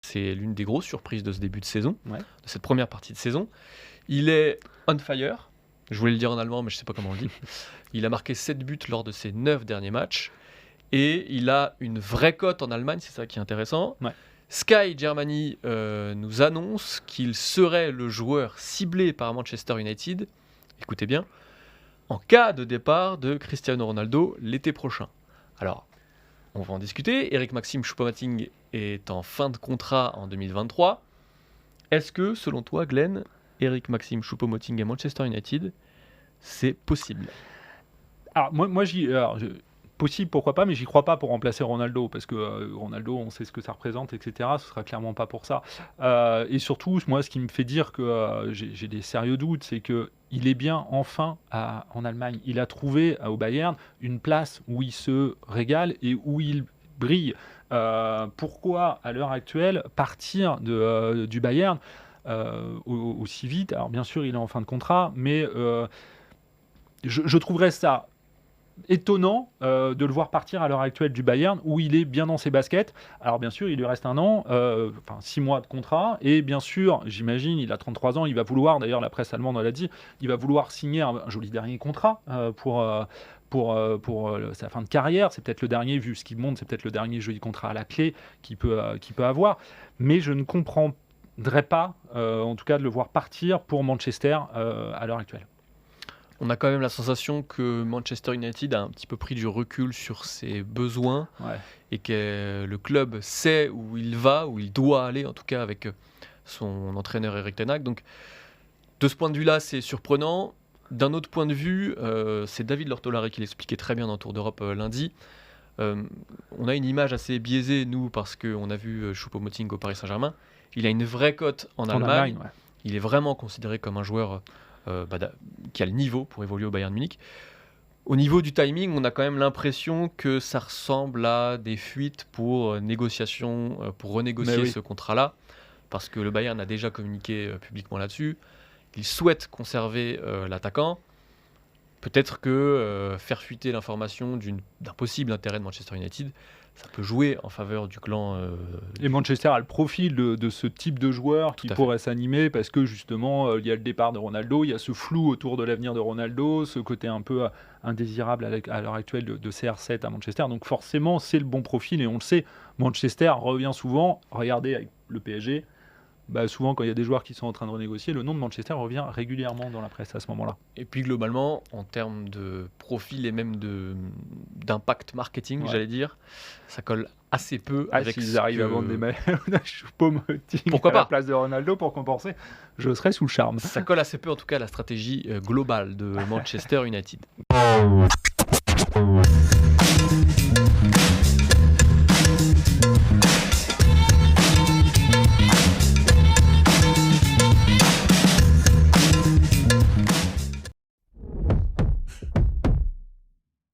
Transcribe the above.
C'est l'une des grosses surprises de ce début de saison, Ouais. de cette première partie de saison. Il est on fire. Je voulais le dire en allemand, mais je ne sais pas comment on le dit. Il a marqué 7 buts lors de ses 9 derniers matchs. Et il a une vraie cote en Allemagne, c'est ça qui est intéressant. Ouais. Sky Germany nous annonce qu'il serait le joueur ciblé par Manchester United, écoutez bien, en cas de départ de Cristiano Ronaldo l'été prochain. Alors, on va en discuter. Eric Maxime Choupo-Moting est en fin de contrat en 2023. Est-ce que, selon toi, Glenn, Eric Maxime Choupo-Moting et Manchester United, c'est possible? Alors, possible, pourquoi pas, mais j'y crois pas pour remplacer Ronaldo, parce que Ronaldo, on sait ce que ça représente, etc. Ce sera clairement pas pour ça. Et surtout, moi, ce qui me fait dire que j'ai des sérieux doutes, c'est que il est bien enfin en Allemagne. Il a trouvé au Bayern une place où il se régale et où il brille. Pourquoi, à l'heure actuelle, partir du Bayern aussi vite? Alors, bien sûr, il est en fin de contrat, mais je trouverais ça étonnant de le voir partir à l'heure actuelle du Bayern où il est bien dans ses baskets. Alors bien sûr, il lui reste 1 an, 6 mois de contrat, et bien sûr, j'imagine, il a 33 ans, il va vouloir, d'ailleurs la presse allemande l'a dit, il va vouloir signer un joli dernier contrat pour sa fin de carrière. C'est peut-être le dernier, vu ce qu'il montre, c'est peut-être le dernier joli contrat à la clé qu'il peut avoir, mais je ne comprendrais pas, en tout cas, de le voir partir pour Manchester à l'heure actuelle. On a quand même la sensation que Manchester United a un petit peu pris du recul sur ses besoins, et que le club sait où il va, où il doit aller, en tout cas avec son entraîneur Erik ten Hag. Donc, de ce point de vue-là, c'est surprenant. D'un autre point de vue, c'est David Lortolari qui l'expliquait très bien dans Tour d'Europe lundi. On a une image assez biaisée, nous, parce qu'on a vu Choupo-Moting au Paris Saint-Germain. Il a une vraie cote en Allemagne. Ouais. Il est vraiment considéré comme un joueur qui a le niveau pour évoluer au Bayern Munich. Au niveau du timing, on a quand même l'impression que ça ressemble à des fuites pour renégocier ce contrat-là, parce que le Bayern a déjà communiqué publiquement là-dessus. Il souhaite conserver l'attaquant. Peut-être que faire fuiter l'information d'un possible intérêt de Manchester United, ça peut jouer en faveur du clan. Et Manchester a le profil de ce type de joueur qui pourrait s'animer, parce que justement, il y a le départ de Ronaldo, il y a ce flou autour de l'avenir de Ronaldo, ce côté un peu indésirable à l'heure actuelle de CR7 à Manchester. Donc forcément, c'est le bon profil, et on le sait, Manchester revient souvent. Regardez avec le PSG, souvent quand il y a des joueurs qui sont en train de renégocier, le nom de Manchester revient régulièrement dans la presse à ce moment-là. Et puis globalement, en termes de profil et même d'impact marketing, j'allais dire, ça colle assez peu avec s'ils arrivent à vendre des maillots Choupo-Moting pourquoi à pas la place de Ronaldo pour compenser, je serais sous le charme. Ça colle assez peu en tout cas à la stratégie globale de Manchester United.